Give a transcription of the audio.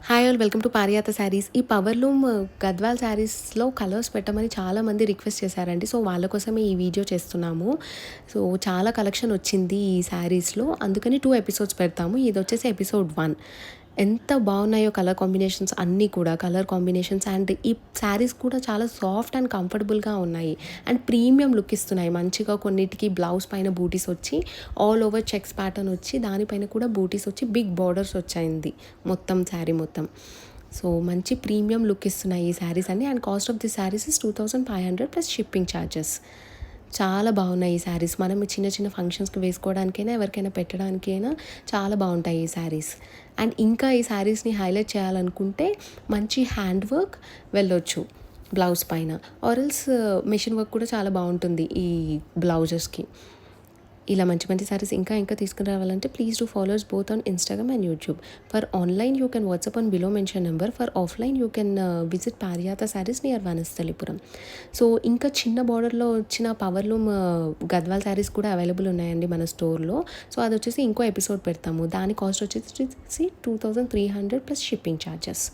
Hi all welcome to Pariyatha sarees. ఈ powerloom Gadwal శారీస్లో colours పెట్టమని చాలామంది రిక్వెస్ట్ చేశారండి. సో వాళ్ళ కోసమే ఈ వీడియో చేస్తున్నాము. సో చాలా కలెక్షన్ వచ్చింది ఈ శారీస్లో, అందుకని 2 ఎపిసోడ్స్ పెడతాము. ఇది వచ్చేసి ఎపిసోడ్ 1. ఎంత బాగున్నాయో కలర్ కాంబినేషన్స్ అన్నీ కూడా, కలర్ కాంబినేషన్స్ అండ్ ఈ శారీస్ కూడా చాలా సాఫ్ట్ అండ్ కంఫర్టబుల్గా ఉన్నాయి అండ్ ప్రీమియం లుక్ ఇస్తున్నాయి. మంచిగా కొన్నిటికి బ్లౌజ్ పైన బూటీస్ వచ్చి ఆల్ ఓవర్ చెక్స్ ప్యాటర్న్ వచ్చి దానిపైన కూడా బూటీస్ వచ్చి బిగ్ బార్డర్స్ వచ్చాయింది మొత్తం శారీ మొత్తం. సో మంచి ప్రీమియం లుక్ ఇస్తున్నాయి ఈ శారీస్ అన్ని. And cost of the saris is 2500 plus shipping charges. చాలా బాగున్నాయి ఈ శారీస్. మనం చిన్న చిన్న ఫంక్షన్స్కి వేసుకోవడానికైనా ఎవరికైనా పెట్టడానికైనా చాలా బాగుంటాయి ఈ శారీస్. అండ్ ఇంకా ఈ శారీస్ని హైలైట్ చేయాలనుకుంటే మంచి హ్యాండ్ వర్క్ వెళ్ళొచ్చు బ్లౌజ్ పైన, ఆర్ఎల్స్ మెషిన్ వర్క్ కూడా చాలా బాగుంటుంది ఈ బ్లౌజెస్కి. ఇలా మంచి మంచి శారీస్ ఇంకా తీసుకుని రావాలంటే please do follows both on Instagram and YouTube. For online you can WhatsApp on below mention number. For offline you can visit Pariyatha sarees near Vanasthalipuram. So ఇంకా చిన్న బార్డర్లో వచ్చిన పవర్లూమ్ గద్వాల్ శారీస్ కూడా అవైలబుల్ ఉన్నాయండి మన స్టోర్లో. సో అది వచ్చేసి ఇంకో ఎపిసోడ్ పెడతాము. దాని కాస్ట్ వచ్చేసి 2300 ప్లస్ షిప్పింగ్ ఛార్జెస్.